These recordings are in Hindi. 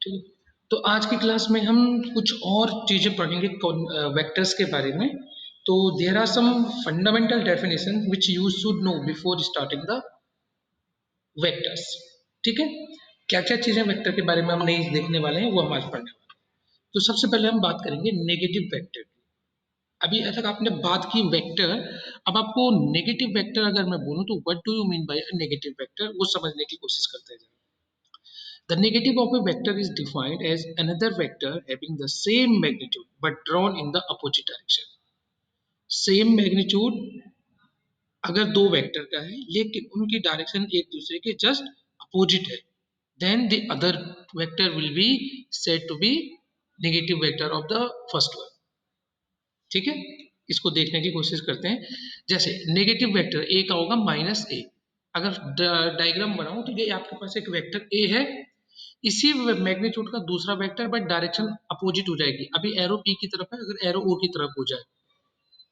ठीक है। तो आज की क्लास में हम कुछ और चीजें पढ़ेंगे वेक्टर्स के बारे में। तो there are some fundamental definition which you should know before starting the vectors. ठीक है, क्या क्या चीजें वेक्टर के बारे में हम नहीं देखने वाले हैं वो हम आज पढ़ने वाले हैं। तो सबसे पहले हम बात करेंगे नेगेटिव वेक्टर की। अभी तक आपने बात की वेक्टर, अब आपको नेगेटिव वेक्टर अगर मैं बोलूं तो what do you mean by negative vector, वो समझने की कोशिश करते हैं। The negative of a vector is defined as another vector having the same magnitude but drawn in the opposite direction. Same magnitude अगर दो वेक्टर का है लेकिन उनकी डायरेक्शन एक दूसरे के जस्ट अपोजिट है, then the other vector will be said to be negative vector of the first one. ठीक है, इसको देखने की कोशिश करते हैं। जैसे नेगेटिव वेक्टर ए का होगा माइनस ए। अगर डायग्राम बनाऊं तो ये आपके पास एक वेक्टर ए है, इसी मैग्नीट्यूड का दूसरा वेक्टर बट डायरेक्शन अपोजिट हो जाएगी। अभी एरो पी की तरफ है, अगर एरो ओ की तरफ हो जाए,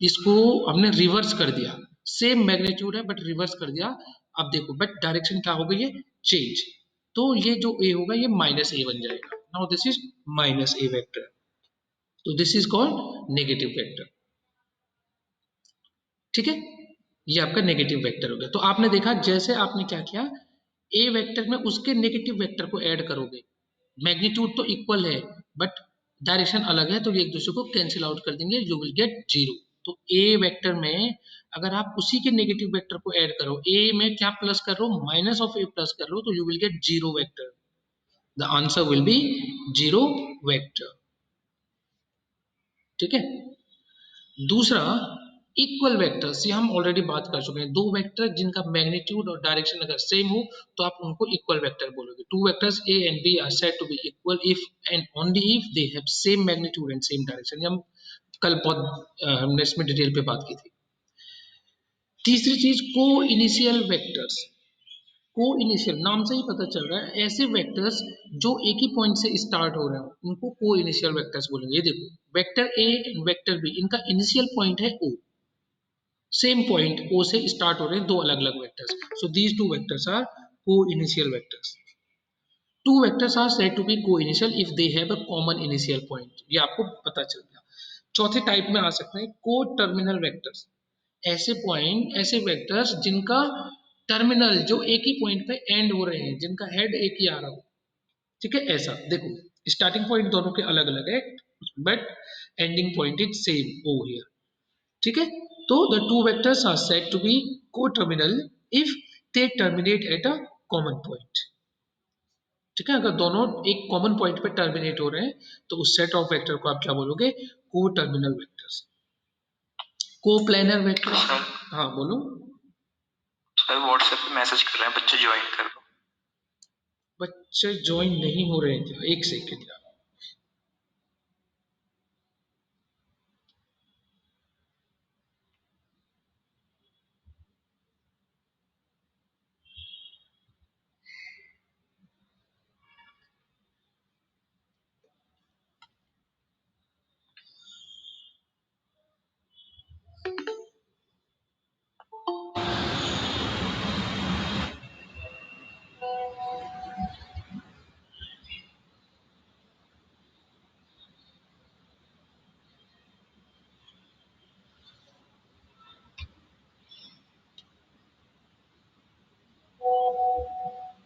इसको हमने रिवर्स कर दिया। सेम मैग्नीट्यूड है बट रिवर्स कर दिया। अब देखो बट डायरेक्शन क्या हो गई है, चेंज। तो ये जो ए होगा ये माइनस ए बन जाएगा। Now this is minus A vector, तो this is called negative vector. ठीक है, ये आपका नेगेटिव वेक्टर हो गया। तो आपने देखा जैसे आपने क्या किया, ए वेक्टर में उसके नेगेटिव वेक्टर को ऐड करोगे, मैग्नीट्यूड तो इक्वल है बट डायरेक्शन अलग है, तो ये एक दूसरे को कैंसिल आउट कर देंगे, यू विल गेट जीरो। तो ए वेक्टर में अगर आप उसी के नेगेटिव वेक्टर को ऐड करो, ए में क्या प्लस कर रहे हो, माइनस ऑफ ए प्लस कर रहे हो, तो you will get zero vector. The answer will be zero vector. ठीक है, दूसरा इक्वल वेक्टर्स, ये हम ऑलरेडी बात कर चुके हैं। दो वेक्टर जिनका मैग्नीट्यूड और डायरेक्शन अगर सेम हो तो आप उनको इक्वल वेक्टर बोलोगे। Two vectors A and B are said to be equal if and only if they have same magnitude and same direction. ये हम कल बहुत हमने इसमें डिटेल पे बात की थी। तीसरी चीज को इनिशियल वेक्टर्स। को इनिशियल नाम से ही पता चल रहा है, ऐसे वेक्टर्स जो एक ही पॉइंट से स्टार्ट हो रहे हो उनको को इनिशियल वेक्टर्स बोलेंगे। ये देखो vector A and vector B, इनका इनिशियल पॉइंट है ओ, सेम पॉइंट ओ से स्टार्ट हो रहे हैं दो अलग अलग vectors, so these two vectors are coinitial vectors. Two vectors are said to be coinitial if they have a common initial point, ये आपको पता चल गया। चौथे टाइप में आ सकते हैं को टर्मिनल वेक्टर्स। ऐसे पॉइंट, ऐसे वेक्टर्स जिनका टर्मिनल जो एक ही पॉइंट पे एंड हो रहे हैं, जिनका हेड एक ही आ रहा हो। ठीक है, ऐसा देखो स्टार्टिंग पॉइंट दोनों के अलग अलग है but ending point is same O here. ठीक है, तो the two vectors are said to be coterminal if they terminate at a common point. ठीक है, अगर दोनों एक कॉमन पॉइंट पे टर्मिनेट हो रहे हैं तो उस सेट ऑफ वेक्टर को आप क्या बोलोगे, को टर्मिनल वेक्टर्स। को प्लेनर वेक्टर। हाँ बोलो सर। व्हाट्सएप पे मैसेज कर रहे हैं, बच्चे ज्वाइन कर दो। बच्चे ज्वाइन नहीं हो रहे थे, एक सेकेंड यार।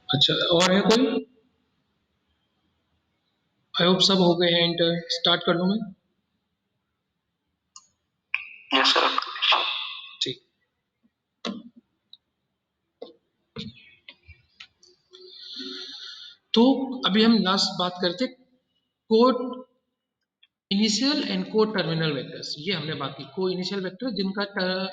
अच्छा, और है कोई? आई होप सब हो गए हैं एंटर। स्टार्ट कर लूं मैं? Yes sir. ठीक, तो अभी हम लास्ट बात करते कोड इनिशियल एंड को टर्मिनल वेक्टर्स। ये हमने बात की। को इनिशियल वेक्टर जिनका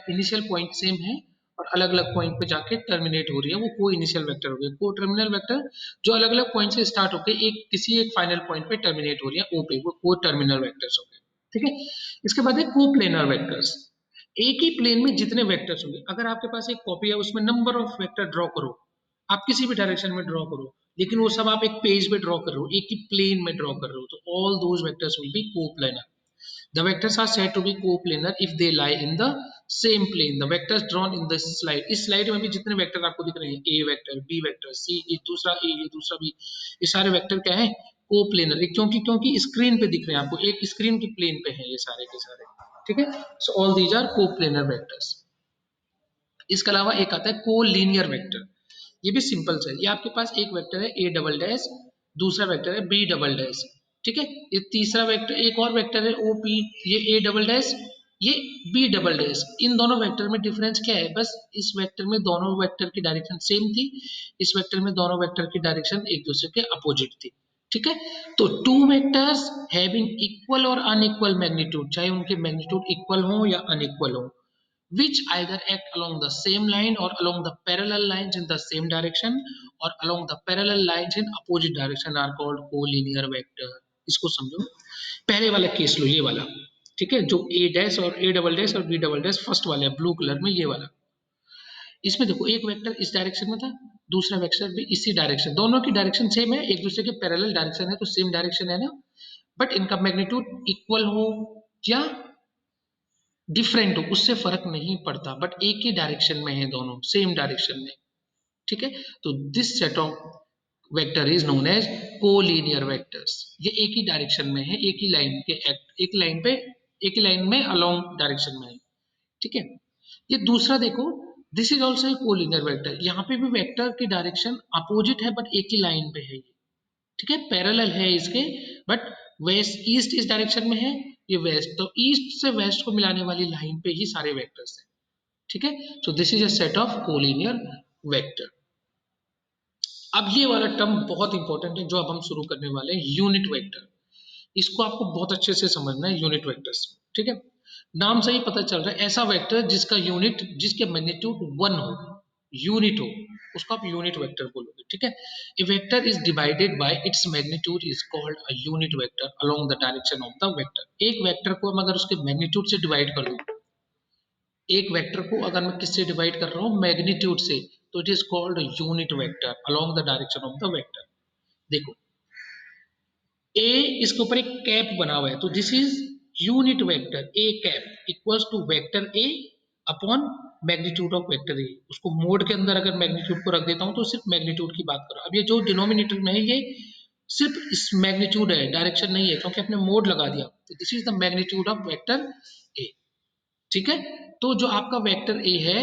इनिशियल पॉइंट सेम है और अलग अलग पॉइंट पे जाके टर्मिनेट हो रही है, वो को इनिशियल वेक्टर हो गया। को टर्मिनल वेक्टर जो अलग अलग पॉइंट से स्टार्ट होकर एक किसी एक फाइनल पॉइंट पे टर्मिनेट हो रही है ओ पे, वो को टर्मिनल वेक्टर्स हो गए। ठीक है, इसके बाद है को प्लेनर वेक्टर्स। एक ही प्लेन में जितने वेक्टर्स होंगे, अगर आपके पास एक कॉपी है उसमें नंबर ऑफ वेक्टर ड्रॉ करो, आप किसी भी डायरेक्शन में ड्रॉ करो, लेकिन वो सब आप एक पेज पे ड्रॉ कर रहे हो, एक ही प्लेन में ड्रॉ कर रहे हो, तो all those vectors will be coplanar. The vectors are said to be coplanar if they lie in the same plane. The vectors drawn in this slide, इस स्लाइड में भी जितने वेक्टर आपको दिख रहे हैं, ए वेक्टर, बी वेक्टर, सी, ये दूसरा ए, ये दूसरा बी, ये सारे वेक्टर क्या है, कोप्लेनर, क्योंकि क्योंकि स्क्रीन पे दिख रहे हैं आपको, एक स्क्रीन की प्लेन पे है ये सारे के सारे, ठीक है। So all these are coplanar vectors. इसके अलावा एक आता है कोलिनियर वेक्टर, ये भी सिंपल है। ये आपके पास एक वेक्टर है ए डबल डैश, दूसरा वेक्टर है बी डबल डैश, ठीक है। ये तीसरा वेक्टर, एक और वेक्टर है ओ पी, ये ए डबल डैश, ये बी डबल डैश। इन दोनों वेक्टर में डिफरेंस क्या है? बस इस वेक्टर में दोनों वेक्टर की डायरेक्शन सेम थी, इस वेक्टर में दोनों वेक्टर की डायरेक्शन एक दूसरे के अपोजिट थी, ठीक है। तो टू वेक्टर्स हैविंग इक्वल और अनइक्वल मैग्नीट्यूड, चाहे उनके मैग्नीट्यूड इक्वल हो या अनइक्वल हो, which either act along the same line or along the parallel lines in the same direction or along the parallel lines in opposite direction are called collinear vector। इसको समझो। पहले वाला केस लो, ये वाला, ठीक है, जो ए डैश और ए डबल डैश और बी डबल डैश फर्स्ट वाला है ब्लू कलर में, ये वाला। इसमें देखो एक वेक्टर इस डायरेक्शन में था, दूसरा वेक्टर भी इसी डायरेक्शन, दोनों की डायरेक्शन सेम है, एक दूसरे के पैरेलल डायरेक्शन है, तो सेम डायरेक्शन है ना, बट इनका मैग्नीट्यूड इक्वल हो या डिफरेंट हो उससे फर्क नहीं पड़ता, बट एक ही डायरेक्शन में है, दोनों सेम डायरेक्शन में, ठीक है। तो this set of vector is known as collinear vectors. ये एक ही डायरेक्शन में है, एक ही लाइन के एक लाइन पे, एक ही लाइन में अलोंग डायरेक्शन में है, ठीक है। ये दूसरा देखो, this is also a collinear vector, यहाँ पे भी वेक्टर की डायरेक्शन अपोजिट है बट एक ही लाइन पे है, ठीक है, पैरेलल है इसके, बट वेस्ट ईस्ट इस डायरेक्शन में है, ये वेस्ट, तो ईस्ट से वेस्ट को मिलाने वाली लाइन पे ही सारे वेक्टर्स हैं, ठीक है। So this is a set of collinear vector. अब ये वाला टर्म बहुत इंपॉर्टेंट है जो अब हम शुरू करने वाले हैं, यूनिट वेक्टर। इसको आपको बहुत अच्छे से समझना है, यूनिट वेक्टर्स, ठीक है। नाम से ही पता चल रहा है, ऐसा वेक्टर जिसका यूनिट, जिसके मैग्नीट्यूड 1 हो, यूनिट हो, उसको आप यूनिट वेक्टर बोलोगे, ठीक है। A vector is divided by its magnitude is called a unit vector along the direction of the vector. एक वेक्टर को हम अगर उसके मैग्नीट्यूड से डिवाइड कर दूं, एक वेक्टर को अगर मैं किससे डिवाइड कर रहा हूँ, मैग्नीट्यूड से, तो it is called unit vector along the direction of the vector. देखो ए, इसके ऊपर एक कैप बना हुआ है, तो this is unit vector A cap equals to vector A upon magnitude of vector A. उसको मोड के अंदर अगर मैग्नीट्यूड को रख देता हूं तो सिर्फ मैग्नीट्यूड की बात करो। अब ये जो डिनोमिनेटर में है ये सिर्फ इस मैग्नीट्यूड है, डायरेक्शन नहीं है, क्योंकि आपने मोड लगा दिया, तो this is the magnitude of vector A, ठीक है। तो जो आपका वेक्टर ए है,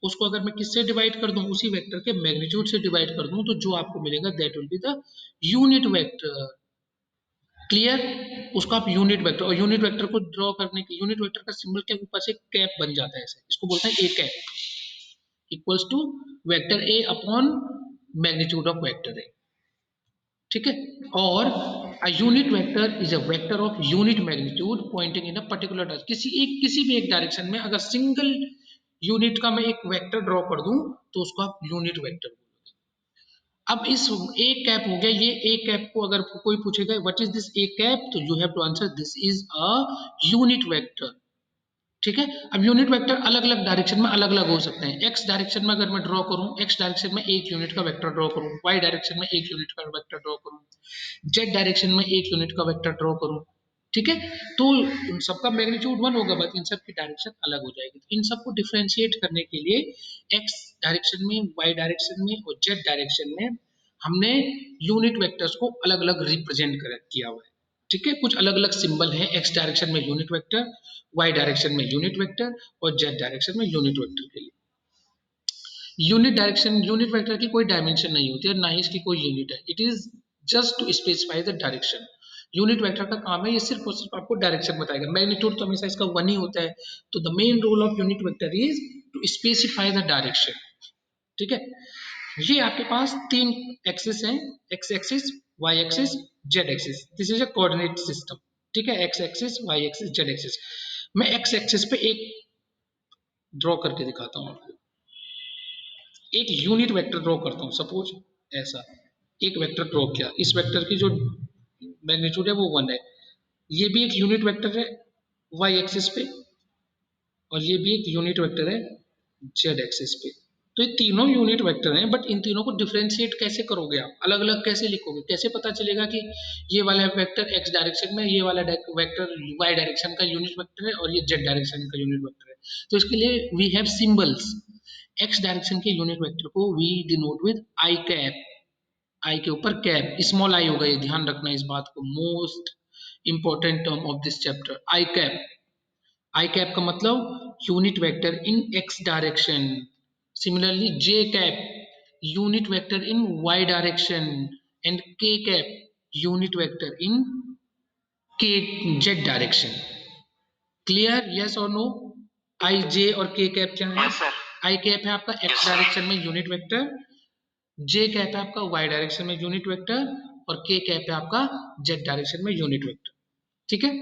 उसको अगर मैं किससे डिवाइड कर दूं, उसी वेक्टर के मैग्नीट्यूड से डिवाइड कर दूं, तो जो आपको मिलेगा that will be the unit vector. Clear? उसको आप यूनिट वेक्टर, और यूनिट वेक्टर को ड्रॉ करने के, यूनिट वेक्टर का सिंबल के ऊपर से कैप बन जाता है ऐसे, इसको बोलते हैं A cap equals to vector A upon magnitude of vector A, ठीक है। और a unit vector is a vector of unit magnitude pointing in a particular direction। किसी भी एक डायरेक्शन में अगर सिंगल यूनिट का मैं एक वेक्टर ड्रॉ कर दूं तो उसको आप यूनिट वेक्टर बोलोगे। अब इस ए कैप हो गया, ये ए कैप को अगर कोई पूछेगा what is this A cap, तो you have to answer this is a unit vector, ठीक है। अब यूनिट वेक्टर अलग अलग डायरेक्शन में अलग अलग हो सकते हैं। एक्स डायरेक्शन में अगर मैं ड्रॉ करूं, एक्स डायरेक्शन में एक यूनिट का वेक्टर ड्रॉ करूं, वाई डायरेक्शन में एक यूनिट का वेक्टर ड्रॉ करूं, जेड डायरेक्शन में एक यूनिट का वेक्टर ड्रॉ करूं, ठीक है, तो उन सबका मैग्नीट्यूड 1 होगा, बट इन सब की डायरेक्शन अलग हो जाएगी। तो इन सबको डिफरेंशिएट करने के लिए एक्स डायरेक्शन में, वाई डायरेक्शन में और जेड डायरेक्शन में हमने यूनिट वेक्टर्स को अलग अलग रिप्रेजेंट किया हुआ है, ठीक है। कुछ अलग अलग सिंबल है, एक्स डायरेक्शन में यूनिट वेक्टर, वाई डायरेक्शन में यूनिट वेक्टर और जेड डायरेक्शन में यूनिट वेक्टर के लिए। यूनिट डायरेक्शन, यूनिट वेक्टर की कोई डायमेंशन नहीं होती है, ना ही इसकी कोई यूनिट है, it is just to specify the direction. Unit vector का काम है, ये सिर्फ और सिर्फ आपको डायरेक्शन बताएगा, मैग्नीट्यूड तो हमेशा इसका 1 ही होता है। तो the main role of unit vector is to specify the direction, ठीक है। ये आपके पास तीन एक्सिस हैं, X axis, Y axis, Z axis, this is a coordinate system, ठीक है। X axis, Y axis, Z axis. मैं एक्स एक्सिस पे एक ड्रॉ करके दिखाता हूँ आपको, एक यूनिट वेक्टर ड्रॉ करता हूँ, सपोज ऐसा एक वेक्टर ड्रॉ किया, इस वेक्टर की जो मैग्नीट्यूड है वो 1 है, ये भी एक यूनिट वेक्टर है वाई एक्सिस पे, और ये भी एक यूनिट वेक्टर है जेड एक्सिस पे। तो ये तीनों यूनिट वेक्टर हैं, बट इन तीनों को डिफरेंशिएट कैसे करोगे आप, अलग अलग कैसे लिखोगे, कैसे पता चलेगा कि ये वाला वेक्टर एक्स डायरेक्शन में, ये वाला वेक्टर वाई डायरेक्शन का यूनिट वेक्टर है और ये जेड डायरेक्शन का यूनिट वेक्टर है। तो इसके लिए we have symbols. X direction के यूनिट वेक्टर को we denote with I cap, I के ऊपर कैप, स्मॉल आई होगा, ये ध्यान रखना इस बात को, most important term of this chapter, I cap. I cap का मतलब unit vector in X direction. Similarly J cap unit vector in Y direction and K cap unit vector in के जेड डायरेक्शन। क्लियर, यस और नो? आई जे और के कैप क्या है? Yes sir. आई कैप है आपका यस एक्स सर। डायरेक्शन में यूनिट वेक्टर, जे कैप है आपका वाई डायरेक्शन में यूनिट वेक्टर, और के कैप है आपका जेड डायरेक्शन में यूनिट वेक्टर। ठीक है,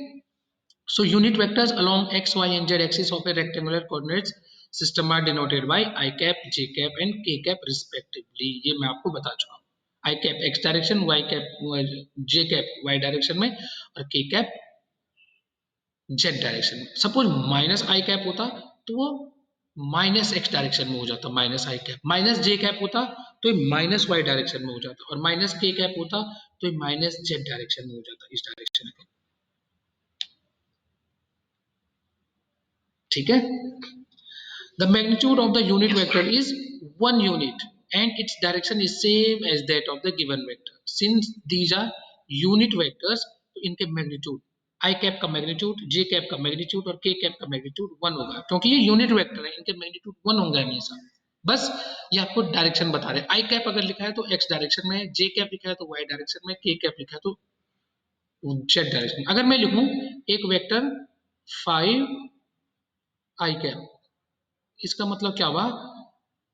so unit vectors along x y and z axis of a rectangular coordinates system are denoted by I cap, j cap and k cap respectively। ये मैं आपको बता चुका हूँ। I cap x direction, y cap j cap y direction में, और k cap z डायरेक्शन में। सपोज माइनस आई कैप होता तो वो माइनस एक्स डायरेक्शन में हो जाता, माइनस आई कैप। माइनस जे कैप होता तो ये माइनस वाई डायरेक्शन में हो जाता, और माइनस के कैप होता तो ये माइनस जेड डायरेक्शन में हो जाता, इस डायरेक्शन में। ठीक है, the magnitude of the unit yes vector sir. is one unit and its direction is same as that of the given vector। Since these are unit vectors, तो इनके मैग्नीट्यूड i कैप का मैग्नीट्यूड, j कैप का मैग्नीट्यूड और k कैप का मैग्नीट्यूड 1 होगा, क्योंकि ये यूनिट वेक्टर है, इनके मैग्नीट्यूड 1 होंगे हमेशा। बस ये आपको डायरेक्शन बता रहे हैं। आई कैप अगर लिखा है तो x डायरेक्शन में, j कैप लिखा है तो y डायरेक्शन में, k कैप लिखा है तो z डायरेक्शन में। अगर मैं लिखूं एक वेक्टर 5 आई कैप, इसका मतलब क्या हुआ,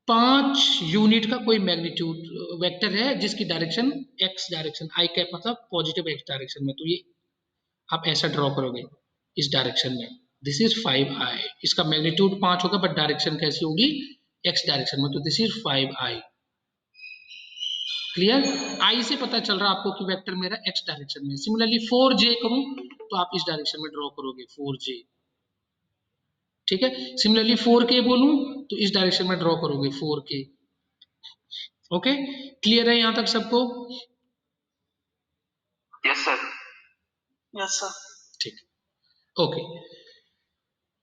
5 यूनिट का कोई मैग्नीट्यूड वेक्टर है जिसकी डायरेक्शन एक्स डायरेक्शन, आई कैप मतलब पॉजिटिव एक्स डायरेक्शन में, तो ये आप ऐसा ड्रॉ करोगे इस डायरेक्शन में, दिस इज 5i, इसका मैग्नीट्यूड 5 होगा बट डायरेक्शन कैसी होगी, एक्स डायरेक्शन में, तो दिस इज 5i। क्लियर, आई से पता चल रहा है आपको कि वेक्टर मेरा एक्स डायरेक्शन में। सिमिलरली 4j करूं तो आप इस डायरेक्शन में ड्रॉ करोगे 4j। ठीक है, सिमिलरली 4k बोलूं तो इस डायरेक्शन में ड्रॉ करोगे 4k। ओके, क्लियर है यहां तक सबको? Yes sir. Yes sir. ठीक, ओके।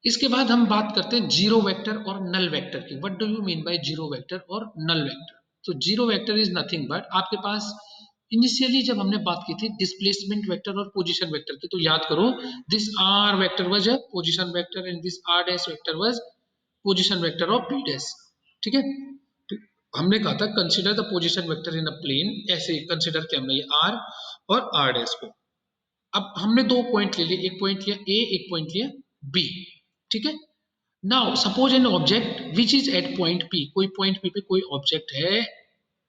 इसके बाद हम बात करते हैं जीरो वेक्टर और नल वेक्टर की। What do you mean by zero vector और नल वेक्टर? तो zero vector is nothing but, आपके पास इनिशियली जब हमने बात की थी डिस्प्लेसमेंट वेक्टर और पोजीशन वेक्टर की, तो याद करो this R vector was a position vector and this R dash vector was position vector of P dash. ठीक है, तो हमने कहा था consider the position vector in a plane, ऐसे कंसीडर किया हमने ये आर और आर डैश को। अब हमने दो पॉइंट ले लिए, एक पॉइंट लिया ए, एक पॉइंट लिया बी। ठीक है, now suppose an object which is at point P, कोई पॉइंट पी पे कोई ऑब्जेक्ट है,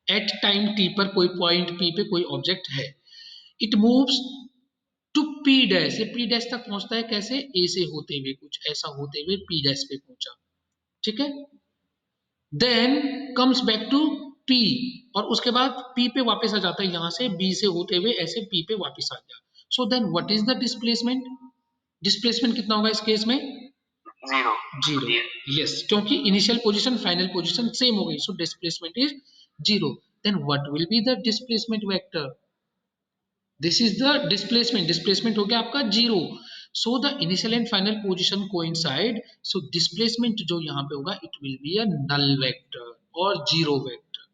एट टाइम टी पर कोई पॉइंट पी पे कोई ऑब्जेक्ट है, it moves to P dash, ये पी डैश तक पहुंचता है कैसे, ए से होते हुए, कुछ ऐसा होते हुए पी डैश पे पहुंचा। ठीक है, then comes back to P, और उसके बाद पी पे वापस आ जाता है, यहां से बी से होते हुए ऐसे पी पे वापस आ गया। So then what is the displacement? Displacement कितना होगा इस केस में? जीरो। जीरो। यस, क्योंकि initial position final position same हो गई, so displacement is zero. Then what will be the displacement vector? This is the displacement, displacement हो गया आपका zero. So the initial and final position coincide, so displacement जो यहाँ पे होगा it will be a null vector और जीरो वेक्टर।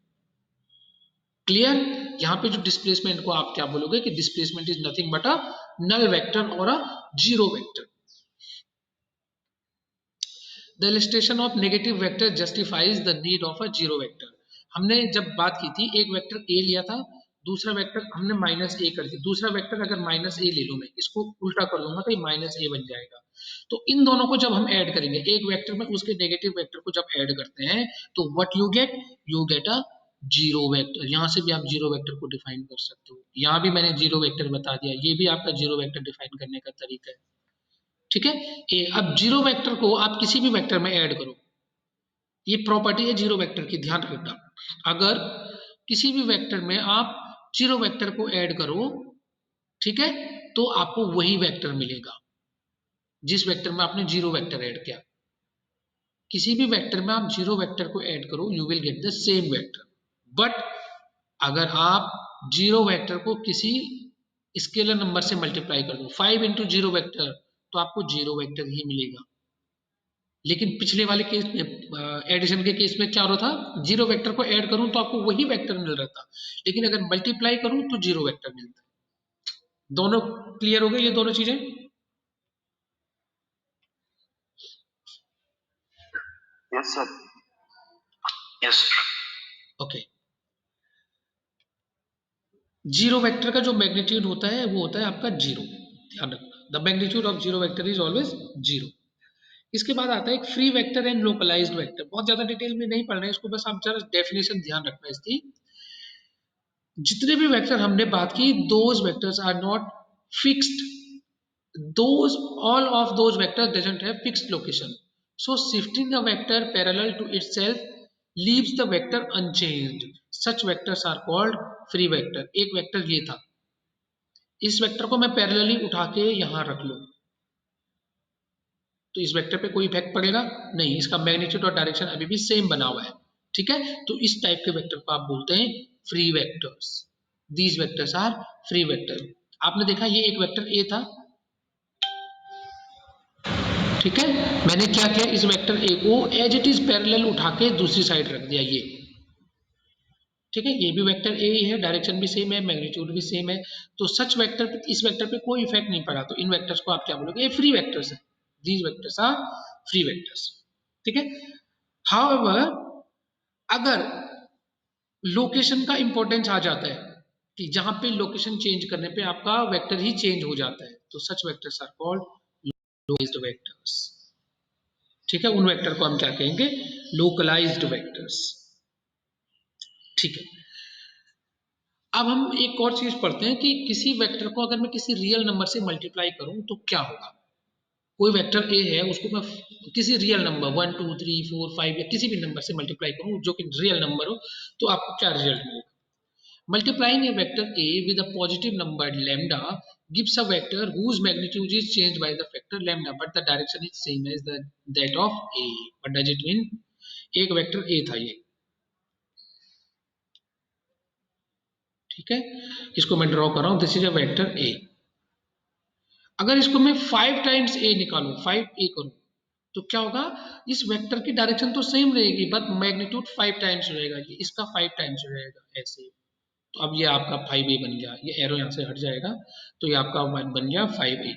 क्लियर, यहाँ पे जो डिस्प्लेसमेंट को आप क्या बोलोगे कि displacement is nothing but a null vector और a zero vector. The illustration of negative vector justifies the need of a zero vector। हमने जब बात की थी एक वेक्टर a लिया था, दूसरा वेक्टर हमने माइनस ए कर दिया, दूसरा वेक्टर अगर माइनस ए ले लूं, मैं इसको उल्टा कर लूंगा तो ये माइनस ए बन जाएगा। तो इन दोनों को जब हम ऐड करेंगे एक वेक्टर में, उसके नेगेटिव वेक्टर को जब ऐड करते हैं तो what you get a zero vector. यहां से भी आप जीरो वेक्टर को डिफाइन कर सकते हो, यहां भी मैंने जीरो वेक्टर बता दिया, ये भी आपका जीरो वेक्टर डिफाइन करने का तरीका है। ठीक है, ए, अब जीरो वेक्टर को आप किसी भी वेक्टर में ऐड करो, ये प्रॉपर्टी है जीरो वेक्टर की, ध्यान रखना। अगर किसी भी वेक्टर में आप जीरो वेक्टर को ऐड करो, ठीक है, तो आपको वही वेक्टर मिलेगा जिस वेक्टर में आपने जीरो वेक्टर ऐड किया। किसी भी वेक्टर में आप जीरो वेक्टर को ऐड करो, you will get the same vector. But अगर आप जीरो वेक्टर को किसी स्केलर नंबर से मल्टीप्लाई कर दो, 5 इंटू जीरो वेक्टर, तो आपको जीरो वेक्टर ही मिलेगा। लेकिन पिछले वाले केस में एडिशन के केस में क्या हो रहा था, जीरो वेक्टर को ऐड करूं तो आपको वही वेक्टर मिल रहा था, लेकिन अगर मल्टीप्लाई करूं तो जीरो वेक्टर मिलता है। दोनों क्लियर हो गए ये दोनों चीजें? Yes sir. Yes. Okay. Zero vector का जो मैग्नीट्यूड होता है वो होता है आपका जीरो, ध्यान रखना, the magnitude of zero vector is always zero. इसके बाद आता है एक free vector and localized vector, बहुत ज्यादा डिटेल में नहीं पढ़ना है इसको, बस आप जरा डेफिनेशन ध्यान रखना है इसकी। जितने भी वेक्टर हमने बात की, those vectors are not fixed, those all of those vectors doesn't have fixed location, so shifting a vector parallel to itself leaves the vector unchanged, such vectors are called free vector। एक वेक्टर ये था, इस वेक्टर को मैं पैरेलली उठा के यहां रख लूं तो इस वेक्टर पे कोई इफेक्ट पड़ेगा नहीं, इसका मैग्नीट्यूड और डायरेक्शन अभी भी सेम बना हुआ है, ठीक है। तो इस टाइप के वेक्टर को आप बोलते हैं free vectors, these vectors are free vector. आपने देखा ये एक वेक्टर ए था, ठीक है, मैंने क्या किया, इस वेक्टर ए को एज इट इज पैरेलल उठा के दूसरी साइड रख दिया ये, ठीक है, ये भी वेक्टर ए ही है, डायरेक्शन भी सेम है, मैग्नीट्यूड भी सेम है, तो सच वेक्टर पे, इस वेक्टर पे कोई इफेक्ट नहीं पड़ा, तो इन वेक्टर्स को आप क्या बोलोगे, ये फ्री वेक्टर्स है, these vectors are free vectors, ठीक है। हाउएवर अगर लोकेशन का इंपॉर्टेंस आ जाता है कि जहां पे लोकेशन चेंज करने पे आपका वेक्टर ही चेंज हो जाता है, तो such vectors are called localised vectors, ठीक है, उन वेक्टर को हम क्या कहेंगे, लोकलाइज्ड वेक्टर्स, ठीक है। अब हम एक और चीज पढ़ते हैं कि किसी वेक्टर को अगर मैं किसी रियल नंबर से मल्टीप्लाई करूं तो क्या होगा। कोई वेक्टर ए है, उसको मैं किसी रियल नंबर 1 2 3 4 5 या किसी भी नंबर से मल्टीप्लाई करूं जो कि रियल नंबर हो, तो आपको क्या रिजल्ट मिलेगा। Multiplying a vector A with a positive number lambda gives a vector whose magnitude is changed by the factor lambda, but the direction is same as that of A। What does it mean? एक वेक्टर A था ये, ठीक है, इसको मैं ड्रॉ कर रहा हूं, this is a vector A। अगर इसको मैं 5 टाइम्स A निकालूं, 5A करूं, तो क्या होगा, इस वेक्टर की डायरेक्शन तो सेम रहेगी बट मैग्नीट्यूड 5 टाइम्स हो जाएगा, ये इसका 5 टाइम्स हो जाएगा ऐसे। तो अब ये आपका 5A बन गया, ये एरो यहाँ से हट जाएगा, तो ये आपका बन गया 5A,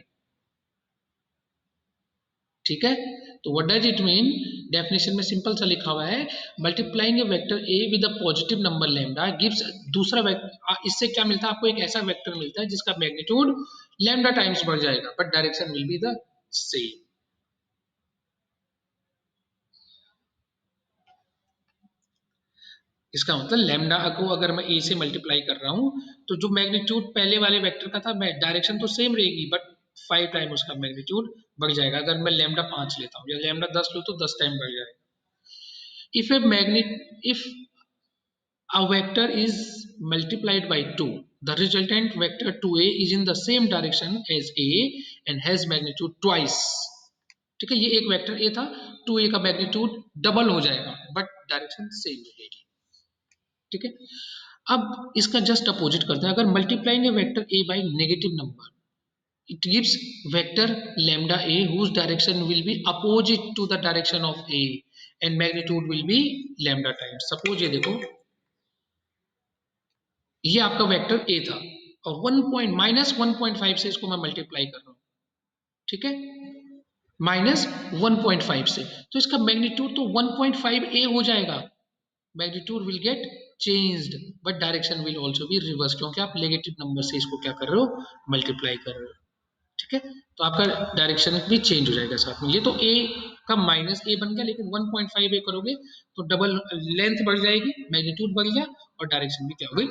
ठीक है। तो what does it mean, definition में सिंपल सा लिखा हुआ है, multiplying A vector A with a positive number lambda gives, दूसरा वेक्टर, इससे क्या मिलता है आपको, एक ऐसा वेक्टर मिलता है जिसका मैग्नीट्यूड लैम्डा टाइम्स बढ़ जाएगा but direction will be the same. इसका मतलब लैम्डा को अगर मैं ए से मल्टीप्लाई कर रहा हूं तो जो मैग्नीट्यूड पहले वाले वेक्टर का था, डायरेक्शन तो सेम रहेगी बट 5 टाइम उसका मैग्नीट्यूड बढ़ जाएगा। अगर मैं लैम्डा 5 लेता हूँ या लैम्डा 10 लूँ तो 10 टाइम बढ़ जाएगा। if a magnet if a vector is multiplied by 2, the resultant vector 2a is in the same direction as a and has magnitude twice, ठीक है, ये एक वेक्टर a था, 2a का मैग्नीट्यूड डबल हो जाएगा बट डायरेक्शन सेम रहेगी, ठीक है। अब इसका जस्ट अपोजिट करते हैं, अगर multiplying A vector a by negative number, it gives vector lambda a whose direction will be opposite to the direction of a and magnitude will be lambda times। suppose ये देखो, ये आपका वेक्टर a था और 1.-1.5 से इसको मैं मल्टीप्लाई कर रहा हूं, ठीक है, -1.5 से, तो इसका मैग्नीट्यूड तो 1.5 a हो जाएगा, magnitude will get changed but direction will also be reverse, क्योंकि आप नेगेटिव नंबर से इसको क्या कर रहे हो, मल्टीप्लाई कर रहे हो, ठीक है। तो आपका डायरेक्शन भी चेंज हो जाएगा साथ में, ये तो a का माइनस a बन गया, लेकिन 1.5 a करोगे तो डबल लेंथ बढ़ जाएगी, मैग्नीट्यूड बढ़ गया और डायरेक्शन भी क्या हो गई,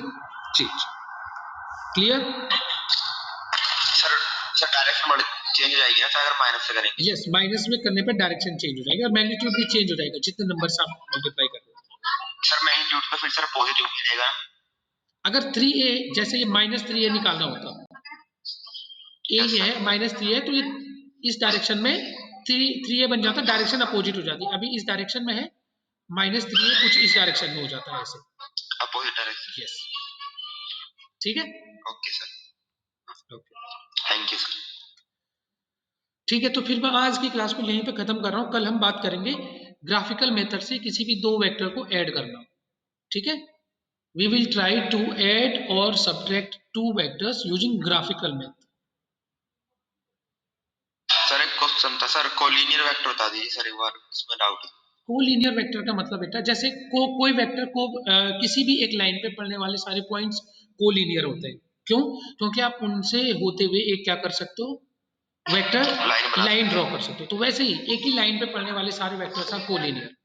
change. Clear? Sir sir direction बढ़ चेंज हो जाएगी ना सर अगर माइनस से करेंगे। यस, माइनस में करने पर डायरेक्शन चेंज हो जाएगा और मैग्नीट्यूड भी चेंज हो जाएगा जितने नंबर से आप मल्टीप्लाई कर रहे हो। सर मैग्नीट्यूड तो फिर सर पॉजिटिव ही रहेगा। अगर 3a, जैसे ये -3a निकालना होता, ए ये है -3 है, तो ये इस डायरेक्शन में 3a बन जाता, डायरेक्शन अपोजिट हो जाती, अभी इस डायरेक्शन में है -3a, कुछ इस डायरेक्शन में हो जाता है ऐसे, अपोजिट डायरेक्शन। यस, ठीक है, okay sir, okay. Thank you sir. ठीक है, तो फिर मैं आज की क्लास को यहीं पे खत्म कर रहा हूँ। कल हम बात करेंगे ग्राफिकल मेथड से किसी भी दो वेक्टर को ऐड करना। ठीक है, we will try to add और subtract two vectors using graphical method. Sir एक क्वेश्चन था सर, कोलिनियर वेक्टर बता दीजिए सर एक बार, इसमें डाउट है। कोलिनियर वेक्टर का मतलब बेटा, जैसे कोई वेक्टर को किसी भी एक लाइन पे पड़ने वाले सारे पॉइंट्स कोलिनियर होते हैं। क्यों? क्योंकि आप उनसे होते हुए एक क्या कर सकते हो, वेक्टर लाइन बना लाइन सकते ड्रॉ हैं। कर सकते हो। तो वैसे ही एक ही लाइन पे पड़ने वाले सारे वेक्टर्स आर कोलिनियर।